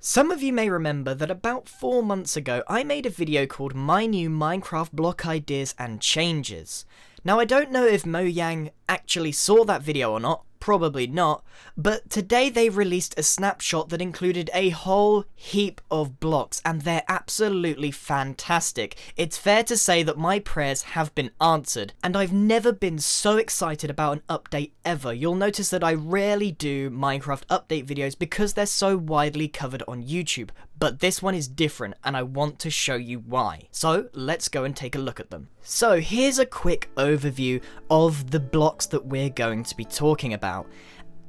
Some of you may remember that about 4 months ago I made a video called My New Minecraft Block Ideas and Changes. Now I don't know if Mojang actually saw that video or not, probably not, but today they released a snapshot that included a whole heap of blocks and they're absolutely fantastic. It's fair to say that my prayers have been answered and I've never been so excited about an update ever. You'll notice that I rarely do Minecraft update videos because they're so widely covered on YouTube, but this one is different and I want to show you why. So let's go and take a look at them. So here's a quick overview of the blocks that we're going to be talking about.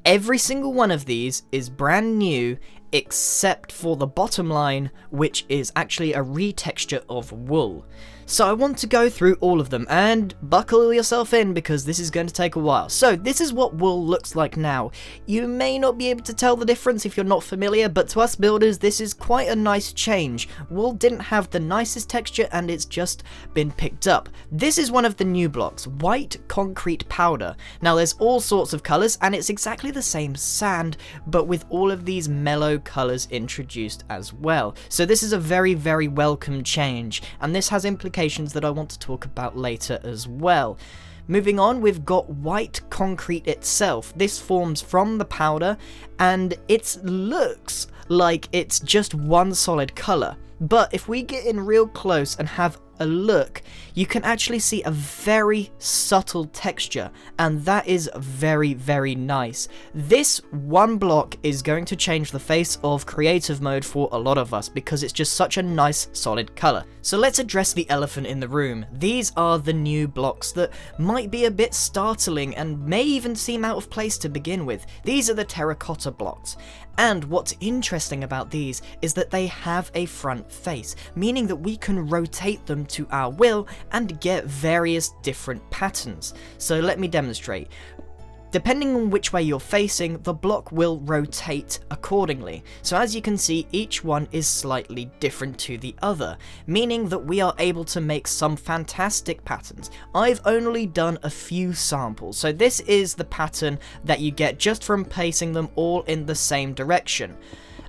Every single one of these is brand new except for the bottom line, which is actually a retexture of wool. So I want to go through all of them, and buckle yourself in because this is going to take a while. So this is what wool looks like now. You may not be able to tell the difference if you're not familiar, but to us builders this is quite a nice change. Wool didn't have the nicest texture and it's just been picked up. This is one of the new blocks, white concrete powder. Now there's all sorts of colours and it's exactly the same sand, but with all of these mellow colours introduced as well. So this is a very, very welcome change, and this has implications that I want to talk about later as well. Moving on, we've got white concrete itself. This forms from the powder and it looks like it's just one solid colour. But if we get in real close and have a look, you can actually see a very subtle texture, and that is very, very nice. This one block is going to change the face of creative mode for a lot of us because it's just such a nice solid colour. So let's address the elephant in the room. These are the new blocks that might be a bit startling and may even seem out of place to begin with. These are the Terracotta Blocks. And what's interesting about these is that they have a front face, meaning that we can rotate them to our will and get various different patterns. So let me demonstrate. Depending on which way you're facing, the block will rotate accordingly. So as you can see, each one is slightly different to the other, meaning that we are able to make some fantastic patterns. I've only done a few samples, so this is the pattern that you get just from placing them all in the same direction.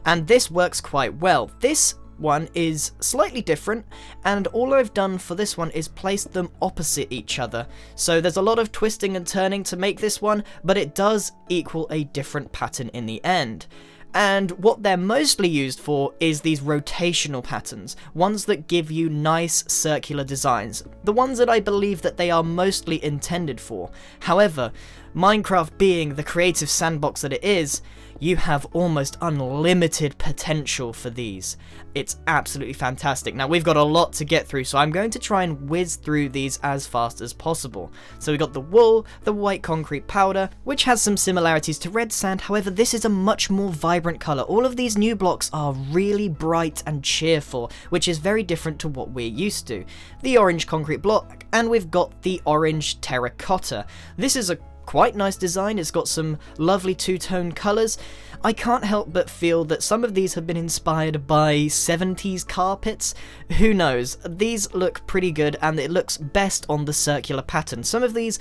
And this works quite well. This one is slightly different, and all I've done for this one is place them opposite each other. So there's a lot of twisting and turning to make this one, but it does equal a different pattern in the end. And what they're mostly used for is these rotational patterns, ones that give you nice circular designs, the ones that I believe that they are mostly intended for. However, Minecraft being the creative sandbox that it is, you have almost unlimited potential for these. It's absolutely fantastic. Now we've got a lot to get through, so I'm going to try and whiz through these as fast as possible. So we've got the wool, the white concrete powder, which has some similarities to red sand, however this is a much more vibrant colour. All of these new blocks are really bright and cheerful, which is very different to what we're used to. The orange concrete block, and we've got the orange terracotta. This is a quite nice design. It's got some lovely two-tone colours. I can't help but feel that some of these have been inspired by 70s carpets. Who knows? These look pretty good and it looks best on the circular pattern. Some of these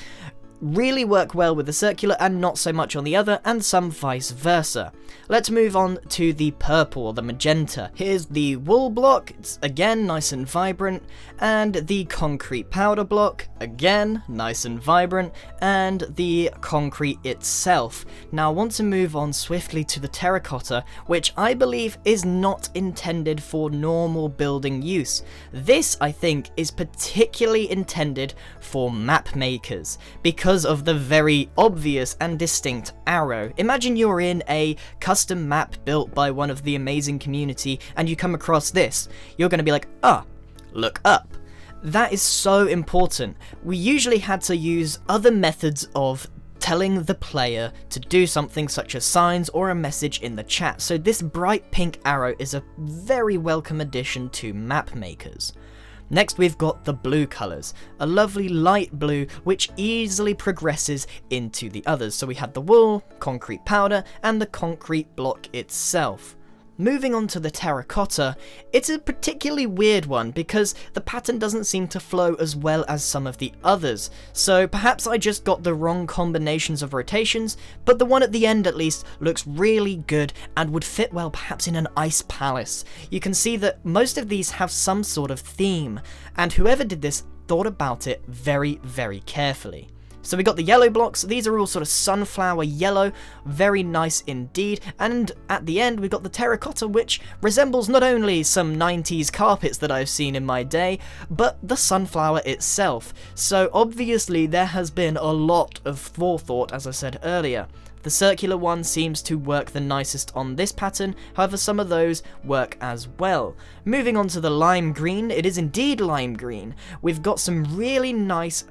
really work well with the circular and not so much on the other, and some vice versa. Let's move on to the purple or the magenta. Here's the wool block, it's again nice and vibrant, and the concrete powder block, again nice and vibrant, and the concrete itself. Now I want to move on swiftly to the terracotta, which I believe is not intended for normal building use. This, I think, is particularly intended for map makers, because of the very obvious and distinct arrow. Imagine you're in a custom map built by one of the amazing community and you come across this. You're going to be like, look up. That is so important. We usually had to use other methods of telling the player to do something, such as signs or a message in the chat. So this bright pink arrow is a very welcome addition to map makers. Next we've got the blue colours, a lovely light blue which easily progresses into the others. So we have the wool, concrete powder, and the concrete block itself. Moving on to the terracotta, it's a particularly weird one because the pattern doesn't seem to flow as well as some of the others, so perhaps I just got the wrong combinations of rotations, but the one at the end at least looks really good and would fit well perhaps in an ice palace. You can see that most of these have some sort of theme, and whoever did this thought about it very, very carefully. So we got the yellow blocks, these are all sort of sunflower yellow, very nice indeed, and at the end we got the terracotta, which resembles not only some 90s carpets that I've seen in my day, but the sunflower itself. So obviously there has been a lot of forethought, as I said earlier. The circular one seems to work the nicest on this pattern, however some of those work as well. Moving on to the lime green, it is indeed lime green. We've got some really nice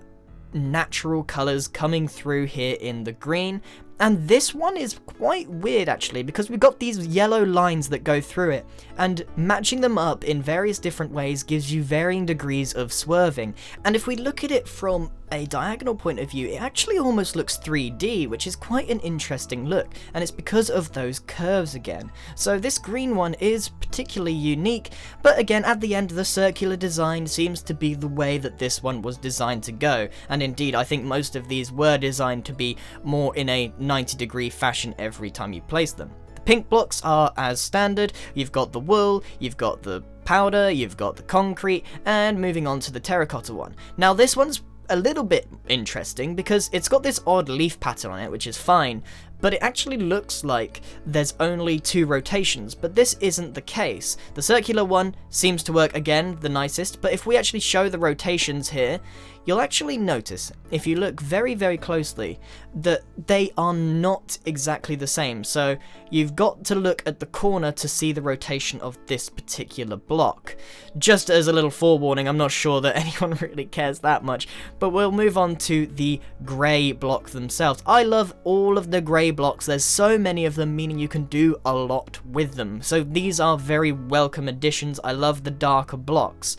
natural colours coming through here in the green, and this one is quite weird actually because we've got these yellow lines that go through it, and matching them up in various different ways gives you varying degrees of swerving, and if we look at it from a diagonal point of view, it actually almost looks 3D, which is quite an interesting look, and it's because of those curves again. So this green one is particularly unique, but again at the end the circular design seems to be the way that this one was designed to go, and indeed I think most of these were designed to be more in a 90-degree fashion every time you place them. The pink blocks are as standard, you've got the wool, you've got the powder, you've got the concrete, and moving on to the terracotta one. Now this one's a little bit interesting because it's got this odd leaf pattern on it, which is fine, but it actually looks like there's only 2 rotations, but this isn't the case. The circular one seems to work again the nicest, but if we actually show the rotations here, you'll actually notice, if you look very, very closely, that they are not exactly the same. So you've got to look at the corner to see the rotation of this particular block. Just as a little forewarning, I'm not sure that anyone really cares that much, but we'll move on to the grey block themselves. I love all of the grey blocks. There's so many of them, meaning you can do a lot with them. So these are very welcome additions. I love the darker blocks.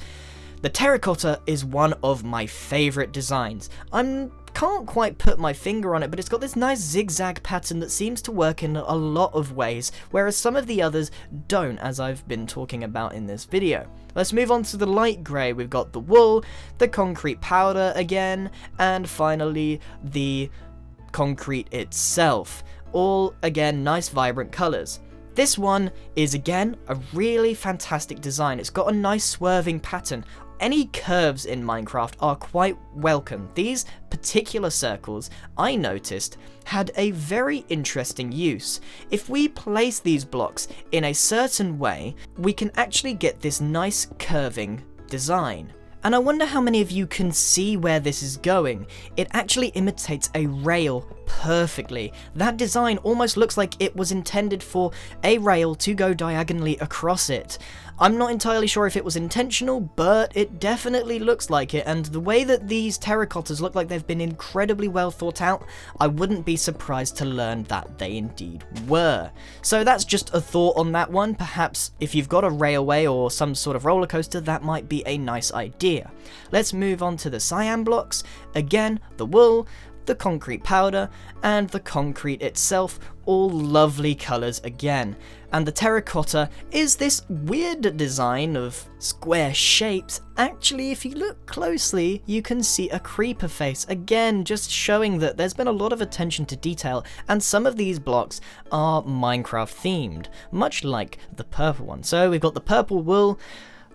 The terracotta is one of my favourite designs. I can't quite put my finger on it, but it's got this nice zigzag pattern that seems to work in a lot of ways, whereas some of the others don't, as I've been talking about in this video. Let's move on to the light grey. We've got the wool, the concrete powder again, and finally the concrete itself. All, again, nice vibrant colours. This one is, again, a really fantastic design. It's got a nice swerving pattern. Any curves in Minecraft are quite welcome. These particular circles, I noticed, had a very interesting use. If we place these blocks in a certain way, we can actually get this nice curving design. And I wonder how many of you can see where this is going. It actually imitates a rail perfectly. That design almost looks like it was intended for a rail to go diagonally across it. I'm not entirely sure if it was intentional, but it definitely looks like it, and the way that these terracottas look like they've been incredibly well thought out, I wouldn't be surprised to learn that they indeed were. So that's just a thought on that one. Perhaps if you've got a railway or some sort of roller coaster, that might be a nice idea. Let's move on to the cyan blocks. Again, the wool, the concrete powder, and the concrete itself, all lovely colours again. And the terracotta is this weird design of square shapes. Actually, if you look closely, you can see a creeper face, again just showing that there's been a lot of attention to detail, and some of these blocks are Minecraft themed, much like the purple one. So we've got the purple wool,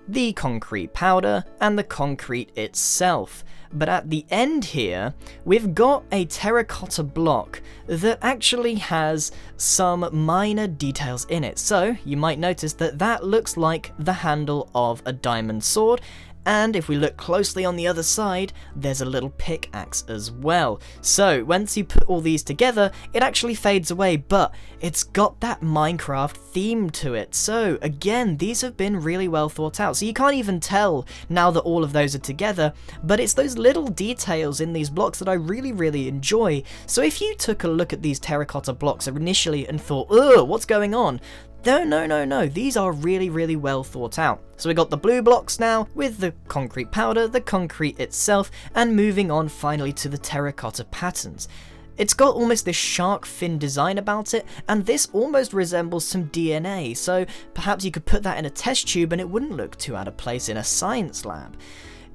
the concrete powder, and the concrete itself. But at the end here, we've got a terracotta block that actually has some minor details in it. So you might notice that that looks like the handle of a diamond sword, and if we look closely on the other side, there's a little pickaxe as well. So once you put all these together, it actually fades away, but it's got that Minecraft theme to it. So again, these have been really well thought out. So you can't even tell now that all of those are together, but it's those little details in these blocks that I really, really enjoy. So if you took a look at these terracotta blocks initially and thought, ugh, what's going on? No, these are really, really well thought out. So we got the blue blocks now, with the concrete powder, the concrete itself, and moving on finally to the terracotta patterns. It's got almost this shark fin design about it, and this almost resembles some DNA, so perhaps you could put that in a test tube and it wouldn't look too out of place in a science lab.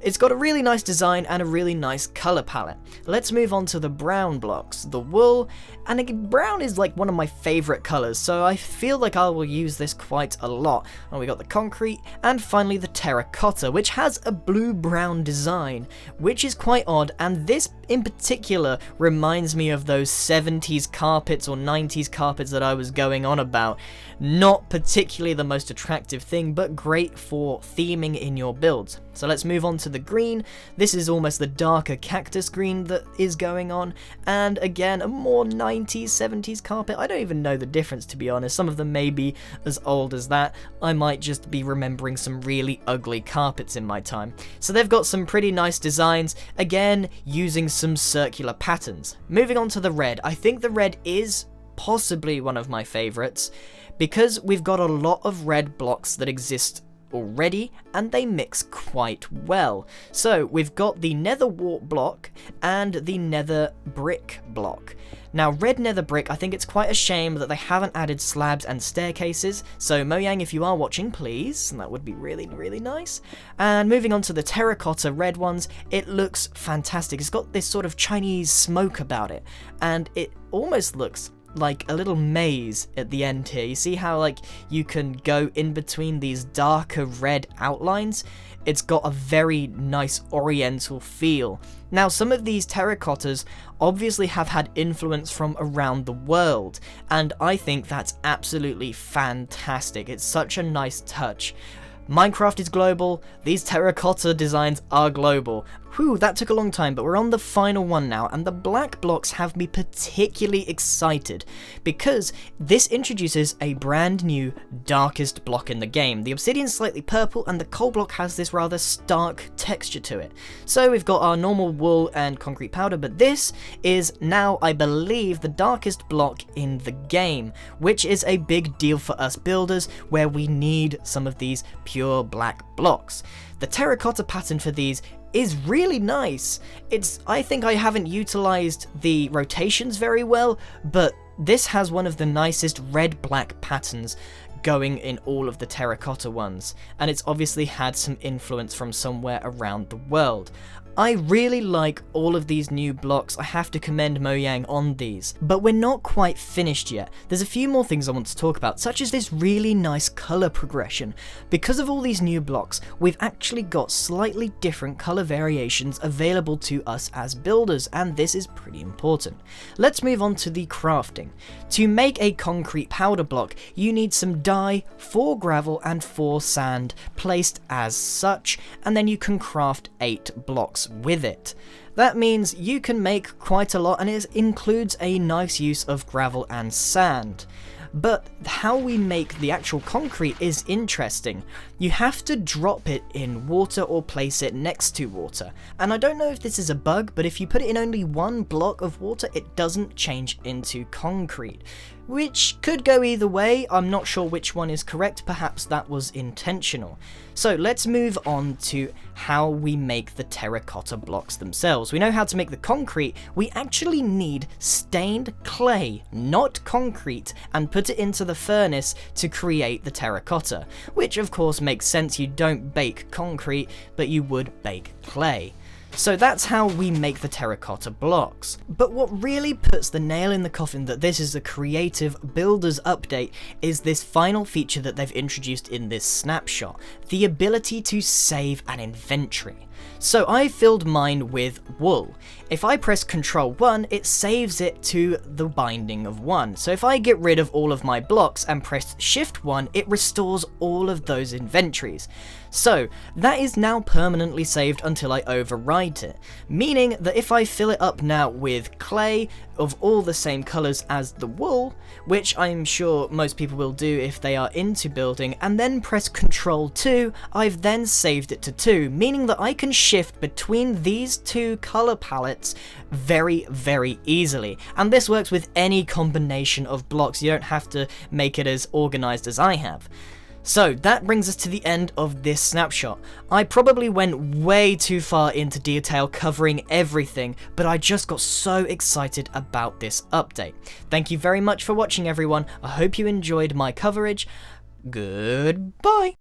It's got a really nice design and a really nice colour palette. Let's move on to the brown blocks, the wool, and again, brown is like one of my favourite colours, so I feel like I will use this quite a lot. And we got the concrete, and finally the terracotta, which has a blue-brown design, which is quite odd, and this in particular reminds me of those 70s carpets or 90s carpets that I was going on about. Not particularly the most attractive thing, but great for theming in your builds. So let's move on to the green. This is almost the darker cactus green that is going on, and again a more 90s, 70s carpet. I don't even know the difference, to be honest. Some of them may be as old as that. I might just be remembering some really ugly carpets in my time. So they've got some pretty nice designs, again using some circular patterns. Moving on to the red. I think the red is possibly one of my favourites, because we've got a lot of red blocks that exist already, and they mix quite well. So we've got the nether wart block and the nether brick block. Now, red nether brick, I think it's quite a shame that they haven't added slabs and staircases, so Mojang, if you are watching, please, that would be really, really nice. And moving on to the terracotta red ones, it looks fantastic. It's got this sort of Chinese smoke about it, and it almost looks like a little maze at the end here. You see how like you can go in between these darker red outlines? It's got a very nice oriental feel. Now, some of these terracottas obviously have had influence from around the world, and I think that's absolutely fantastic. It's such a nice touch. Minecraft is global, these terracotta designs are global. Whew, that took a long time, but we're on the final one now, and the black blocks have me particularly excited because this introduces a brand new darkest block in the game. The obsidian's slightly purple, and the coal block has this rather stark texture to it. So we've got our normal wool and concrete powder, but this is now, I believe, the darkest block in the game, which is a big deal for us builders, where we need some of these pure black blocks. The terracotta pattern for these is really nice. I think I haven't utilized the rotations very well, but this has one of the nicest red-black patterns going in all of the terracotta ones, and it's obviously had some influence from somewhere around the world. I really like all of these new blocks. I have to commend Mojang on these, but we're not quite finished yet. There's a few more things I want to talk about, such as this really nice color progression. Because of all these new blocks, we've actually got slightly different color variations available to us as builders, and this is pretty important. Let's move on to the crafting. To make a concrete powder block, you need some dye, 4 gravel and 4 sand placed as such, and then you can craft 8 blocks with it. That means you can make quite a lot, and it includes a nice use of gravel and sand. But how we make the actual concrete is interesting. You have to drop it in water or place it next to water. And I don't know if this is a bug, but if you put it in only 1 block of water, it doesn't change into concrete. Which could go either way. I'm not sure which one is correct. Perhaps that was intentional. So let's move on to how we make the terracotta blocks themselves. We know how to make the concrete. We actually need stained clay, not concrete, and put it into the furnace to create the terracotta. Which of course makes sense. You don't bake concrete, but you would bake clay. So that's how we make the terracotta blocks. But what really puts the nail in the coffin that this is a creative builder's update is this final feature that they've introduced in this snapshot, the ability to save an inventory. So I filled mine with wool. If I press Ctrl 1, it saves it to the binding of 1. So if I get rid of all of my blocks and press Shift 1, it restores all of those inventories. So that is now permanently saved until I overwrite it, meaning that if I fill it up now with clay of all the same colours as the wool, which I'm sure most people will do if they are into building, and then press Ctrl 2, I've then saved it to 2, meaning that I can shift between these 2 colour palettes very, very easily. And this works with any combination of blocks. You don't have to make it as organised as I have. So that brings us to the end of this snapshot. I probably went way too far into detail covering everything, but I just got so excited about this update. Thank you very much for watching, everyone. I hope you enjoyed my coverage. Goodbye!